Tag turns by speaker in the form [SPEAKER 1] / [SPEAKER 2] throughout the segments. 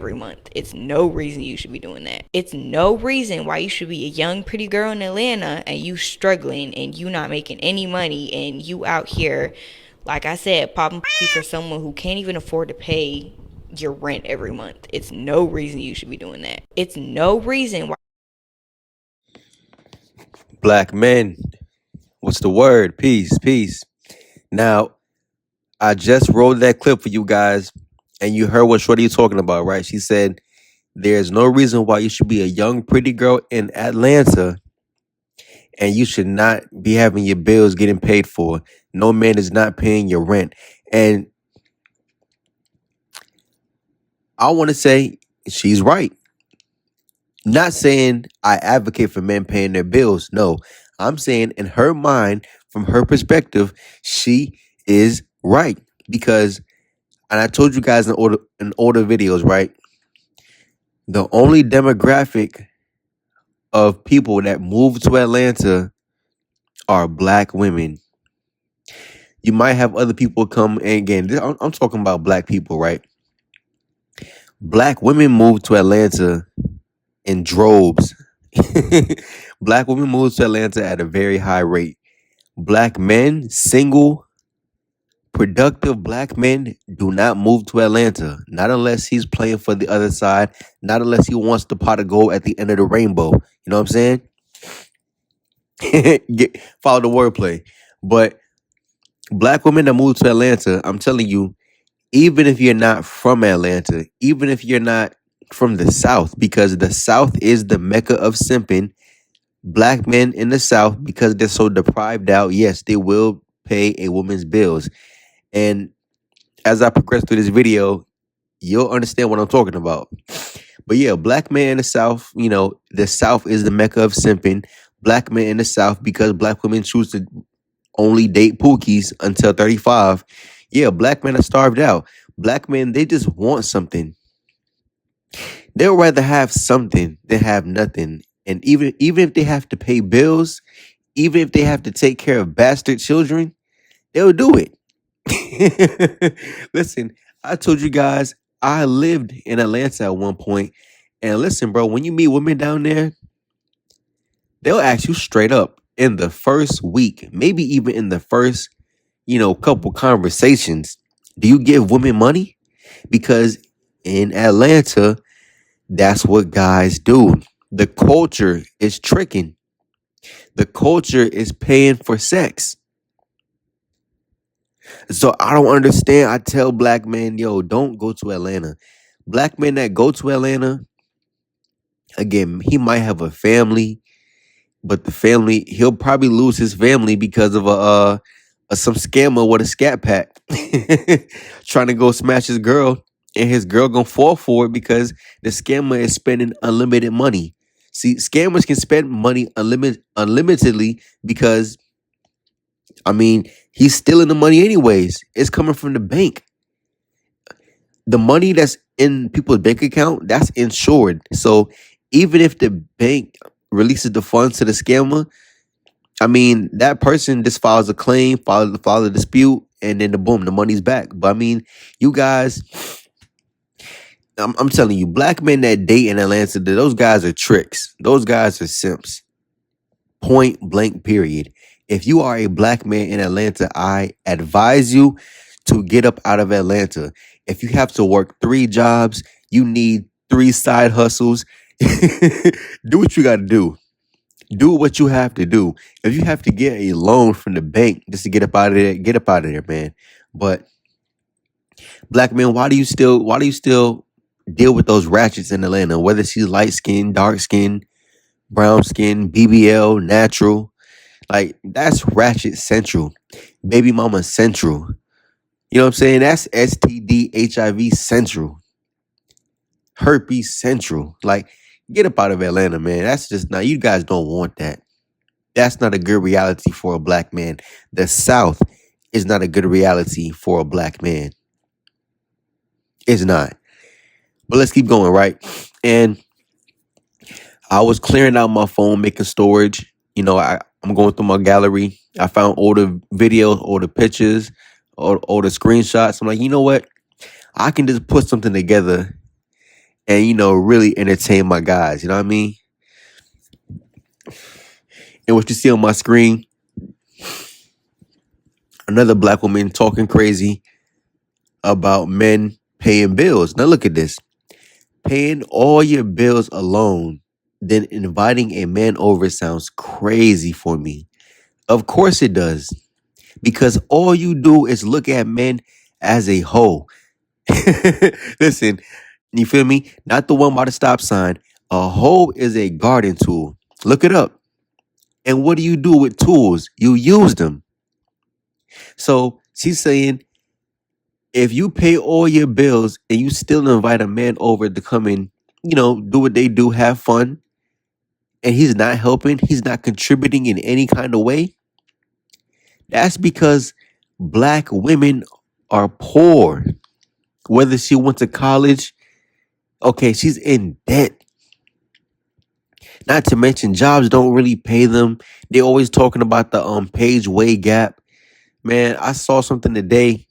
[SPEAKER 1] every month. It's no reason you should be doing that. It's no reason why you should be a young pretty girl in Atlanta and you struggling and you not making any money and you out here, like I said, popping for someone who can't even afford to pay your rent every month. It's no reason you should be doing that. It's no reason why.
[SPEAKER 2] Black men, what's the word? Peace, peace. Now, I just rolled that clip for you guys, and you heard what Shorty talking about, right? She said, there's no reason why you should be a young, pretty girl in Atlanta and you should not be having your bills getting paid for. No man is not paying your rent. And I want to say she's right. Not saying I advocate for men paying their bills. No, I'm saying in her mind, from her perspective, she is right. Because, and I told you guys in older videos, right? The only demographic of people that move to Atlanta are black women. You might have other people come, and again, I'm talking about black people, right? Black women move to Atlanta in droves. Black women move to Atlanta at a very high rate. Black men, single, productive black men do not move to Atlanta. Not unless he's playing for the other side. Not unless he wants the pot of gold at the end of the rainbow. You know what I'm saying? Follow the wordplay. But black women that move to Atlanta, I'm telling you, even if you're not from Atlanta, even if you're not from the South, because the South is the mecca of simping, black men in the South, because they're so deprived out, yes, they will pay a woman's bills. And as I progress through this video, you'll understand what I'm talking about. But yeah, black men in the South, the South is the mecca of simping. Black men in the South, because black women choose to only date pookies until 35. Yeah, black men are starved out. Black men, they just want something. They'll rather have something than have nothing. And even if they have to pay bills, even if they have to take care of bastard children, they'll do it. Listen, I told you guys I lived in Atlanta at one point, and listen, bro, when you meet women down there, they'll ask you straight up in the first week, maybe even in the first, couple conversations, do you give women money? Because in Atlanta, that's what guys do. The culture is tricking. The culture is paying for sex. So I don't understand. I tell black men, yo, don't go to Atlanta. Black men that go to Atlanta, again, he might have a family, but the family, he'll probably lose his family because of some scammer with a scat pack trying to go smash his girl, and his girl gonna fall for it because the scammer is spending unlimited money. See, scammers can spend money unlimitedly because, I mean, he's stealing the money anyways. It's coming from the bank. The money that's in people's bank account, that's insured. So even if the bank releases the funds to the scammer, I mean, that person just files a claim, file a dispute, and then boom, the money's back. But I mean, you guys, I'm telling you, black men that date in Atlanta, those guys are tricks. Those guys are simps. Point blank, period. If you are a black man in Atlanta, I advise you to get up out of Atlanta. If you have to work 3 jobs, you need 3 side hustles. Do what you got to do. Do what you have to do. If you have to get a loan from the bank just to get up out of there, get up out of there, man. But black men, why do you still deal with those ratchets in Atlanta? Whether she's light skin, dark skin, brown skin, BBL, natural, like that's ratchet central, baby mama central. You know what I'm saying? That's STD, HIV central, herpes central. Like, get up out of Atlanta, man. That's just not. You guys don't want that. That's not a good reality for a black man. The South is not a good reality for a black man. It's not. But let's keep going, right? And I was clearing out my phone, making storage. I'm going through my gallery. I found older videos, older pictures, older screenshots. I'm like, you know what? I can just put something together and really entertain my guys. You know what I mean? And what you see on my screen, another black woman talking crazy about men paying bills. Now look at this. Paying all your bills alone, then inviting a man over sounds crazy for me. Of course it does. Because all you do is look at men as a whole. Listen, you feel me? Not the one by the stop sign. A hoe is a garden tool. Look it up. And what do you do with tools? You use them. So she's saying if you pay all your bills and you still invite a man over to come in, do what they do, have fun, and he's not helping, he's not contributing in any kind of way, that's because black women are poor. Whether she went to college, okay, she's in debt. Not to mention jobs don't really pay them. They always talking about the page way gap. Man, I saw something today,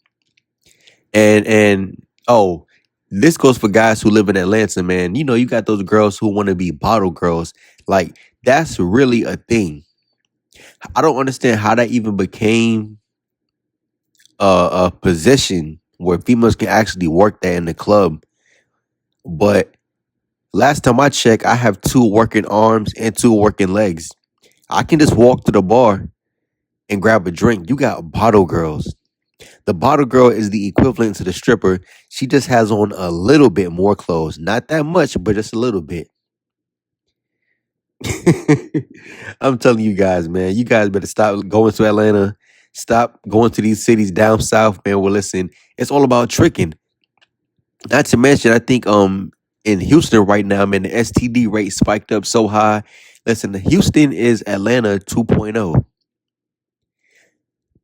[SPEAKER 2] and oh, this goes for guys who live in Atlanta, man. You got those girls who want to be bottle girls. Like, that's really a thing. I don't understand how that even became a position where females can actually work that in the club. But last time I checked, I have 2 working arms and 2 working legs. I can just walk to the bar and grab a drink. You got bottle girls. The bottle girl is the equivalent to the stripper. She just has on a little bit more clothes. Not that much, but just a little bit. I'm telling you guys, man. You guys better stop going to Atlanta. Stop going to these cities down south, man. Well, listen, it's all about tricking. Not to mention, I think in Houston right now, man, the STD rate spiked up so high. Listen, Houston is Atlanta 2.0.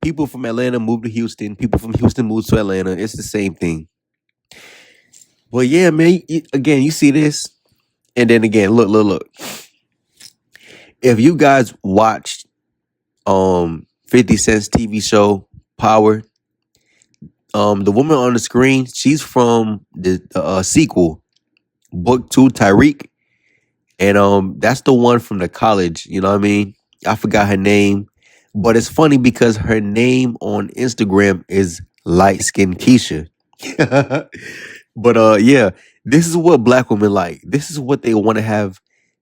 [SPEAKER 2] People from Atlanta move to Houston. People from Houston move to Atlanta. It's the same thing. Well, yeah, man. Again, you see this, and then again, look. If you guys watched 50 Cent's TV show Power, the woman on the screen, she's from the sequel, Book 2, Tyreek, and that's the one from the college. You know what I mean? I forgot her name, but it's funny because her name on Instagram is Light Skin Keisha. But yeah, this is what black women like. This is what they want to have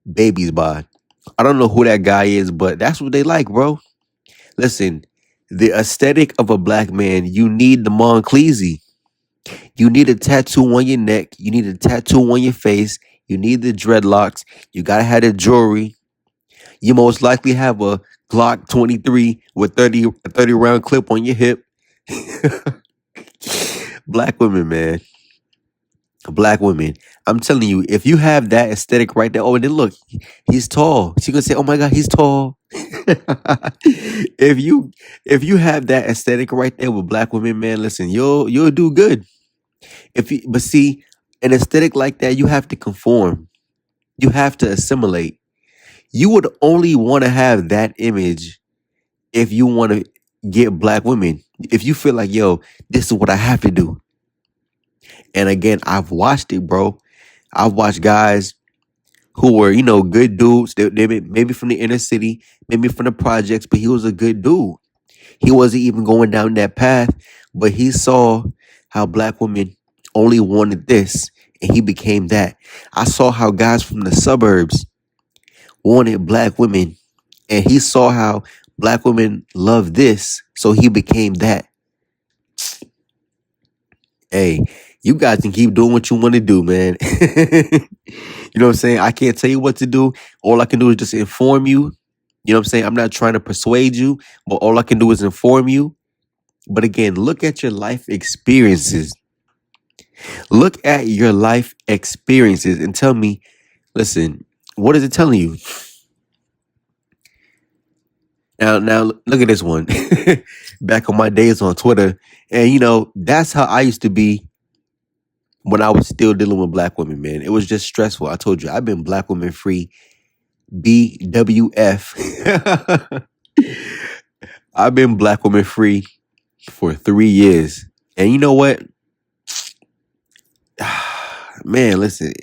[SPEAKER 2] babies by. I don't know who that guy is, but that's what they like, bro. Listen, the aesthetic of a black man, you need the Moncleese. You need a tattoo on your neck. You need a tattoo on your face. You need the dreadlocks. You gotta have the jewelry. You most likely have a Glock 23 with a 30 round clip on your hip. Black women, man. Black women. I'm telling you, if you have that aesthetic right there, oh, and then look, he's tall. She gonna say, "Oh my God, he's tall." if you have that aesthetic right there with black women, man, listen, you'll do good. But see, an aesthetic like that, you have to conform. You have to assimilate. You would only want to have that image if you want to get black women. If you feel like, yo, this is what I have to do. And again, I've watched it, bro. I've watched guys who were, good dudes. They maybe from the inner city, maybe from the projects, but he was a good dude. He wasn't even going down that path, but he saw how black women only wanted this, and he became that. I saw how guys from the suburbs wanted black women, and he saw how black women love this, so he became that. Hey, you guys can keep doing what you want to do, man. You know what I'm saying? I can't tell you what to do. All I can do is just inform you. You know what I'm saying? I'm not trying to persuade you, but all I can do is inform you. But again, look at your life experiences. Look at your life experiences and tell me, listen, what is it telling you? Now look at this one. Back on my days on Twitter. And that's how I used to be when I was still dealing with black women, man. It was just stressful. I told you, I've been black woman free. BWF. I've been black woman free for 3 years. And you know what? Man, listen,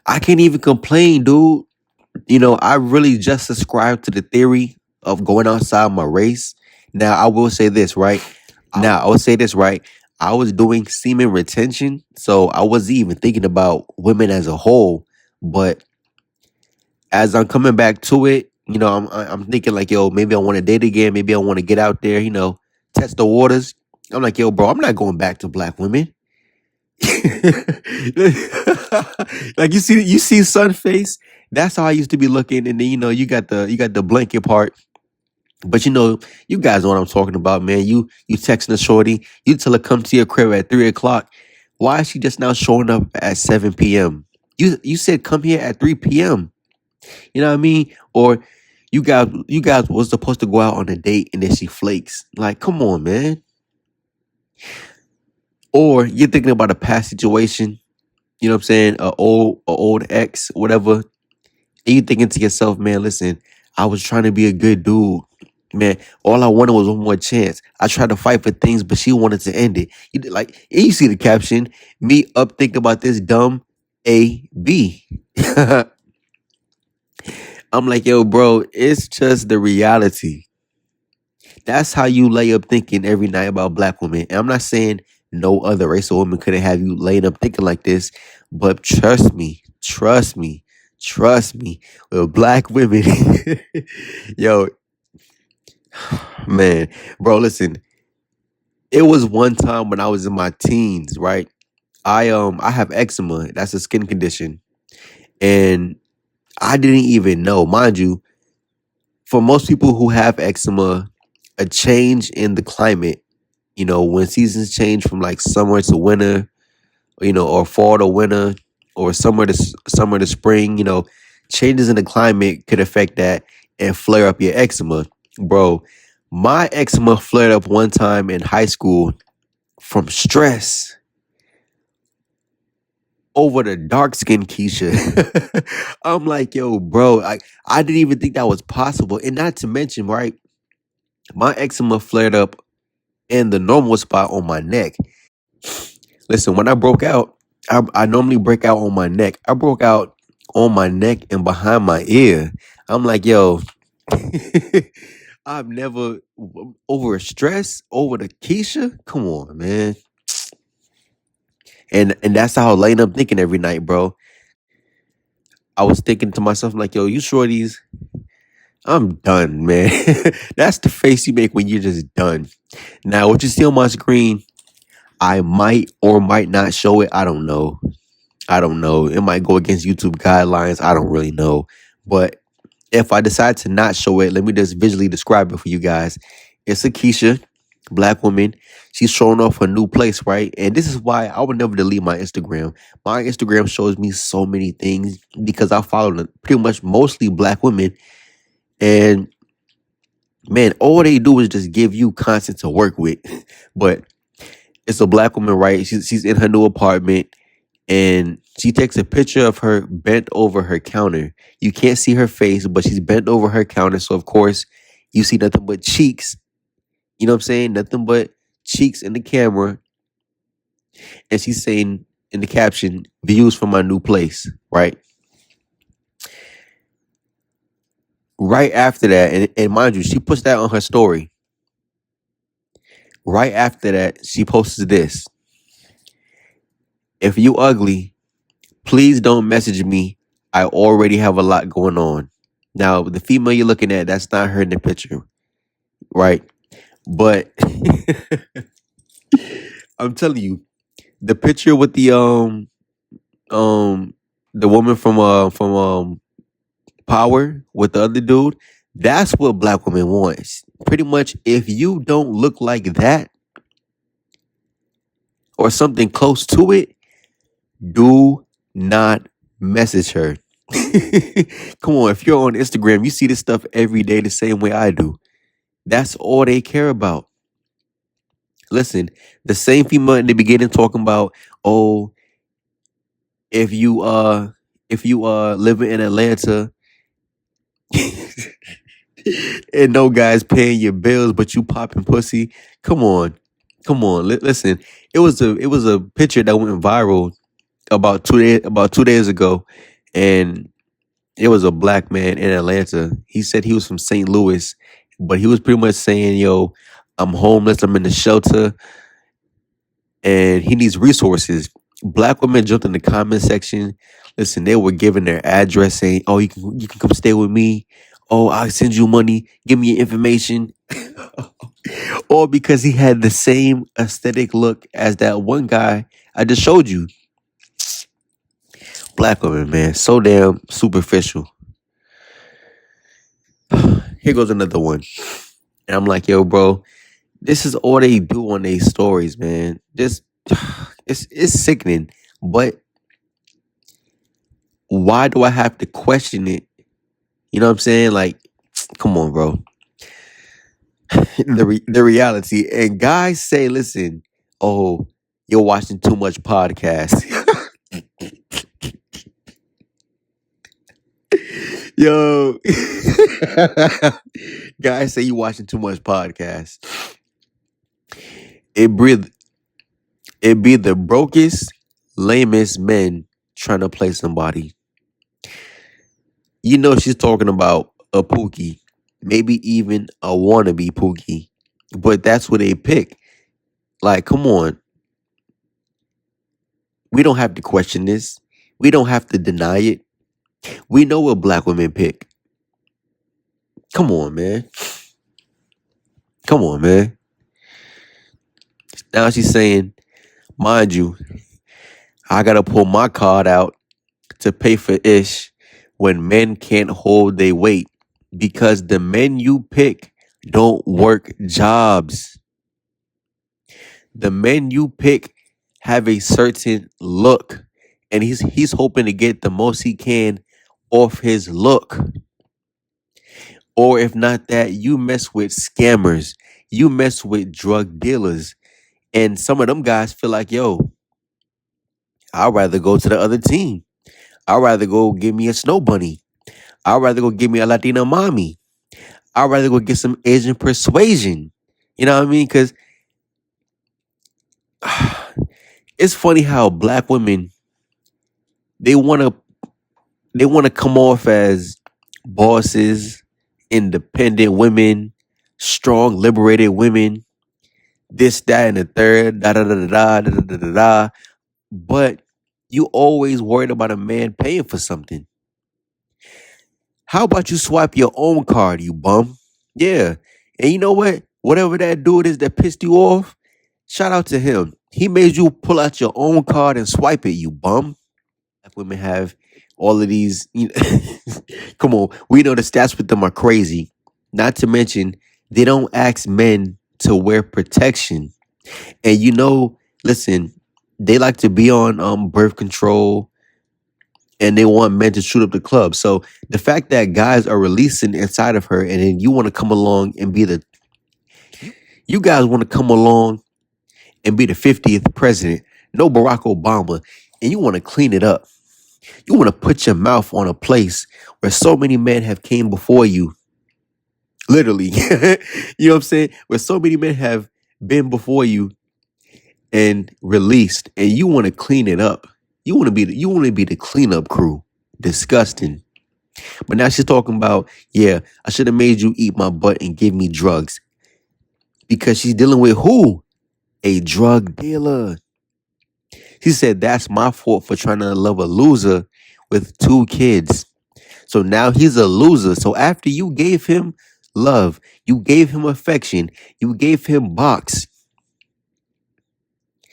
[SPEAKER 2] I can't even complain, dude. I really just subscribe to the theory of going outside my race. Now, I will say this, right? I was doing semen retention, so I wasn't even thinking about women as a whole. But as I'm coming back to it, I'm thinking like, yo, maybe I want to date again. Maybe I want to get out there, test the waters. I'm like, yo, bro, I'm not going back to black women. Like you see sun face. That's how I used to be looking, and then you got the blanket part. But you guys know what I'm talking about, man. You texting a shorty, you tell her come to your crib at 3 o'clock. Why is she just now showing up at 7 p.m.? You said come here at 3 p.m. You know what I mean? Or you guys was supposed to go out on a date and then she flakes. Like, come on, man. Or you're thinking about a past situation, you know what I'm saying? A old ex, whatever. And you thinking to yourself, man, listen, I was trying to be a good dude. Man, all I wanted was one more chance. I tried to fight for things, but she wanted to end it. And you see the caption, me up thinking about this dumb A B. I'm like, yo, bro, it's just the reality. That's how you lay up thinking every night about black women. And I'm not saying no other race of women couldn't have you laying up thinking like this, but trust me, with black women, yo, man, bro, listen. It was one time when I was in my teens, right? I have eczema. That's a skin condition, and I didn't even know, mind you. For most people who have eczema, a change in the climate, when seasons change from like summer to winter, or fall to winter, or summer to spring, changes in the climate could affect that and flare up your eczema. Bro, my eczema flared up one time in high school from stress over the dark skin Keisha. I'm like, yo, bro, I didn't even think that was possible. And not to mention, right, my eczema flared up in the normal spot on my neck. Listen, when I broke out, I normally break out on my neck. I broke out on my neck and behind my ear. I'm like, yo, I've never over stress over the Keisha. Come on, man. And that's how I laying up thinking every night, bro. I was thinking to myself, like, yo, you shorties, I'm done, man. That's the face you make when you're just done. Now, what you see on my screen, I might or might not show it. I don't know. It might go against YouTube guidelines. I don't really know. But if I decide to not show it, let me just visually describe it for you guys. It's a Keisha, black woman. She's showing off her new place, right? And this is why I would never delete my Instagram. My Instagram shows me so many things because I follow pretty much mostly black women. And man, all they do is just give you content to work with. But it's a black woman, right? She's in her new apartment and she takes a picture of her bent over her counter. You can't see her face, but she's bent over her counter. So, of course, you see nothing but cheeks. You know what I'm saying? Nothing but cheeks in the camera. And she's saying in the caption, views from my new place, right? Right after that, and mind you, she puts that on her story. Right after that, she posts this. If you ugly, please don't message me. I already have a lot going on. Now, the female you're looking at, that's not her in the picture, right? But I'm telling you, the picture with the woman from Power with the other dude, that's what black women wants. Pretty much, if you don't look like that or something close to it, do not message her. Come on, if you're on Instagram, you see this stuff every day the same way I do. That's all they care about. Listen, the same female in the beginning talking about, oh, if you living in Atlanta and no guy's paying your bills, but you popping pussy. Come on, listen, it was a picture that went viral about 2 days ago, and it was a black man in Atlanta. He said he was from St. Louis, but he was pretty much saying, "Yo, I'm homeless. I'm in the shelter, and he needs resources." Black women jumped in the comment section. Listen, they were giving their address, saying, "Oh, you can come stay with me. Oh, I'll send you money. Give me your information." All because he had the same aesthetic look as that one guy I just showed you. Black women, man, so damn superficial. Here goes another one. And I'm like, yo, bro, this is all they do on their stories, man. This it's sickening. But why do I have to question it? You know what I'm saying? Like, come on, bro. The reality. And guys say, listen, oh, you're watching too much podcast. Yo. Guys say you watching too much podcast. It breathe it be the brokest, lamest men trying to play somebody. You know she's talking about a Pookie, maybe even a wannabe Pookie. But that's what they pick. Like, come on. We don't have to question this. We don't have to deny it. We know what black women pick. Come on, man. Come on, man. Now she's saying, mind you, I gotta pull my card out to pay for ish when men can't hold their weight because the men you pick don't work jobs. The men you pick have a certain look, and he's hoping to get the most he can off his look. Or if not that, you mess with scammers, you mess with drug dealers, and some of them guys feel like, yo, I'd rather go to the other team. I'd rather go get me a snow bunny. I'd rather go get me a Latina mommy. I'd rather go get some Asian persuasion. You know what I mean? Because it's funny how black women they wanna they wanna come off as bosses, independent women, strong, liberated women, this, that, and the third, da da da da da da da da da. But you always worried about a man paying for something. How about you swipe your own card, you bum? Yeah. And you know what? Whatever that dude is that pissed you off, shout out to him. He made you pull out your own card and swipe it, you bum. Black women have all of these. Come on, we know the stats with them are crazy. Not to mention, they don't ask men to wear protection. And listen, they like to be on birth control and they want men to shoot up the club. So the fact that guys are releasing inside of her and then you want to come along and you guys want to come along and be the 50th president, no Barack Obama, and you want to clean it up. You want to put your mouth on a place where so many men have came before you. Literally. You know what I'm saying? Where so many men have been before you and released, and you want to clean it up. You want to be the cleanup crew. Disgusting. But now she's talking about, yeah, I should have made you eat my butt and give me drugs. Because she's dealing with who? A drug dealer. She said, that's my fault for trying to love a loser with 2 kids. So now he's a loser. So after you gave him love, you gave him affection, you gave him box,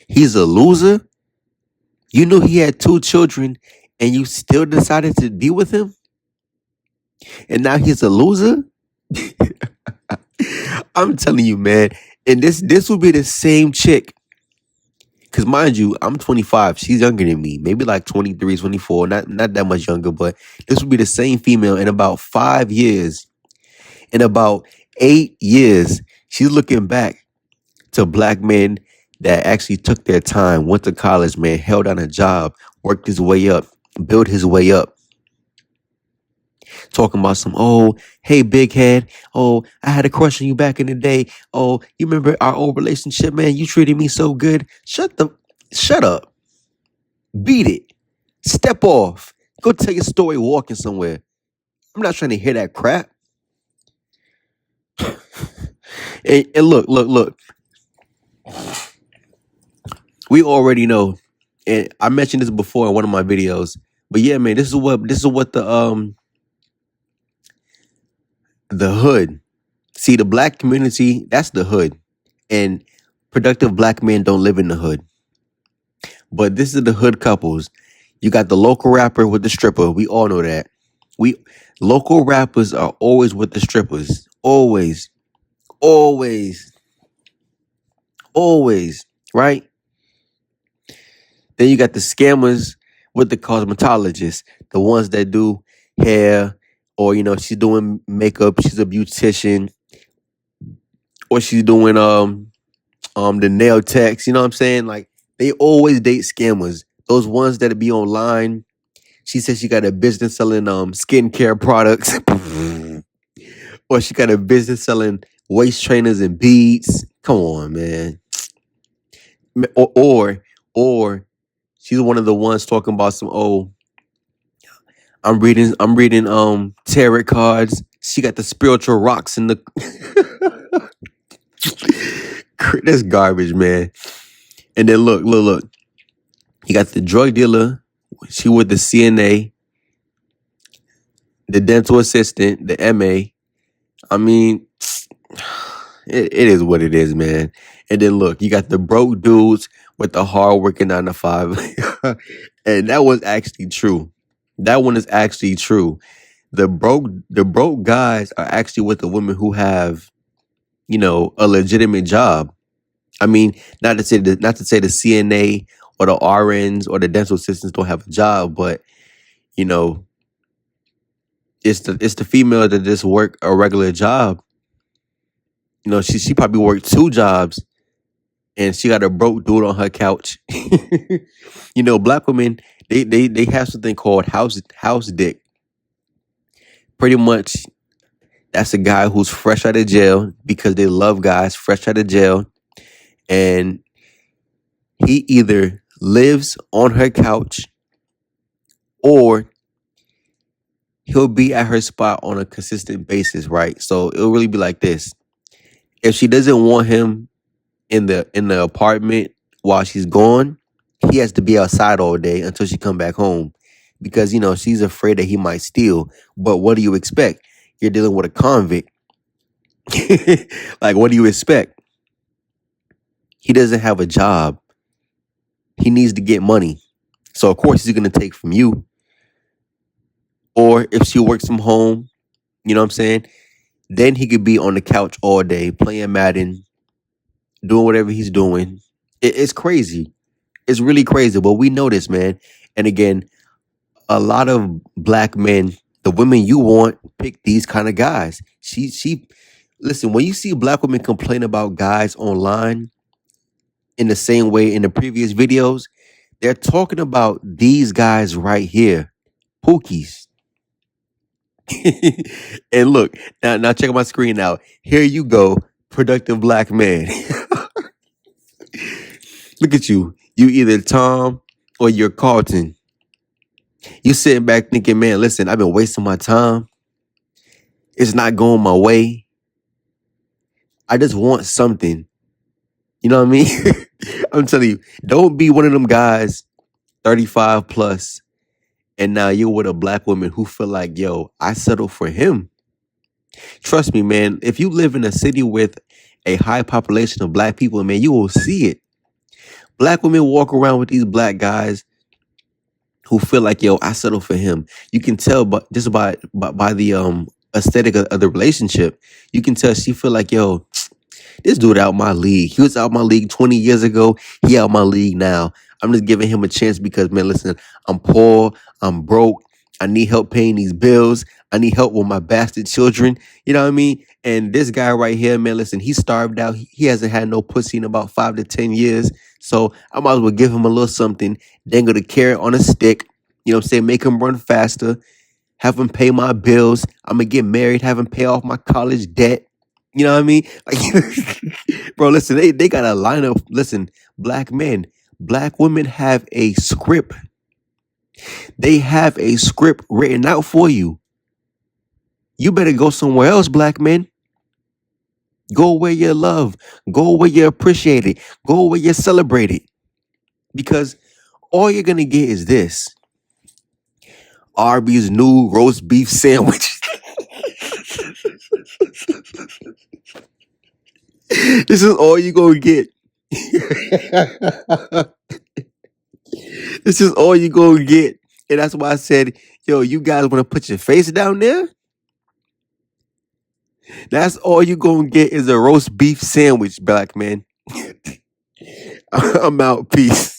[SPEAKER 2] he's a loser? You knew he had 2 children and you still decided to be with him? And now he's a loser? I'm telling you, man. And this will be the same chick. Because mind you, I'm 25. She's younger than me. Maybe like 23, 24. Not that much younger. But this will be the same female in about 5 years. In about 8 years, she's looking back to black men that actually took their time, went to college, man, held down a job, worked his way up, built his way up. Talking about some, oh, hey, big head. Oh, I had a crush on you back in the day. Oh, you remember our old relationship, man? You treated me so good. Shut up. Beat it. Step off. Go tell your story walking somewhere. I'm not trying to hear that crap. And look. We already know, and I mentioned this before in one of my videos. But yeah, man, this is what the hood. See, the black community, that's the hood. And productive black men don't live in the hood. But this is the hood couples. You got the local rapper with the stripper. We all know that. We local rappers are always with the strippers. Always. Always. Always. Right? Then you got the scammers with the cosmetologists, the ones that do hair, or she's doing makeup, she's a beautician, or she's doing the nail techs, you know what I'm saying? Like they always date scammers. Those ones that be online. She says she got a business selling skincare products. Or she got a business selling waist trainers and beads. Come on, man. Or she's one of the ones talking about some I'm reading tarot cards. She got the spiritual rocks in the that's garbage, man. And then look. You got the drug dealer. She with the CNA, the dental assistant, the MA. I mean, it is what it is, man. And then look, you got the broke dudes with the hard working 9 to 5. And that was actually true. That one is actually true. The broke guys are actually with the women who have, a legitimate job. I mean, not to say the CNA or the RNs or the dental assistants don't have a job, but you know, it's the female that just work a regular job. She probably worked 2 jobs and she got a broke dude on her couch. Black women, they have something called house dick. Pretty much that's a guy who's fresh out of jail because they love guys fresh out of jail, and he either lives on her couch or he'll be at her spot on a consistent basis, right? So it'll really be like this. If she doesn't want him in the apartment while she's gone, he has to be outside all day until she come back home because she's afraid that he might steal. But what do you expect? You're dealing with a convict. Like, what do you expect? He doesn't have a job. He needs to get money. So of course he's gonna take from you. Or if she works from home, you know what I'm saying? Then he could be on the couch all day playing Madden, doing whatever he's doing. It's crazy. It's really crazy. But we know this, man. And again, a lot of black men, the women you want, pick these kind of guys. She listen, when you see black women complain about guys online in the same way in the previous videos, they're talking about these guys right here. Pookies. And look, now check my screen out. Here you go, productive black man. Look at you. You either Tom or you're Carlton. You sitting back thinking, man, listen, I've been wasting my time. It's not going my way. I just want something. You know what I mean? I'm telling you, don't be one of them guys, 35 plus, and now you're with a black woman who feel like, yo, I settled for him. Trust me, man, if you live in a city with a high population of black people, man, you will see it. Black women walk around with these black guys who feel like, yo, I settled for him. You can tell but just by the aesthetic of the relationship, you can tell she feel like, yo, this dude out my league. He was out my league 20 years ago. He out my league now. I'm just giving him a chance because, man, listen, I'm poor. I'm broke. I need help paying these bills. I need help with my bastard children. You know what I mean? And this guy right here, man, listen, he starved out. He hasn't had no pussy in about 5 to 10 years. So I might as well give him a little something, dangle the carrot on a stick. You know what I'm saying? Make him run faster. Have him pay my bills. I'm going to get married. Have him pay off my college debt. You know what I mean? Like, bro, listen, they got a lineup. Listen, black men, black women have a script. They have a script written out for you. You better go somewhere else, black men. Go where you're loved. Go where you're appreciated. Go where you're celebrated. Because all you're gonna get is this: Arby's new roast beef sandwich. This is all you gonna get. This is all you gonna get. And that's why I said, yo, you guys wanna put your face down there? That's all you gonna get is a roast beef sandwich, black man. I'm out. Peace.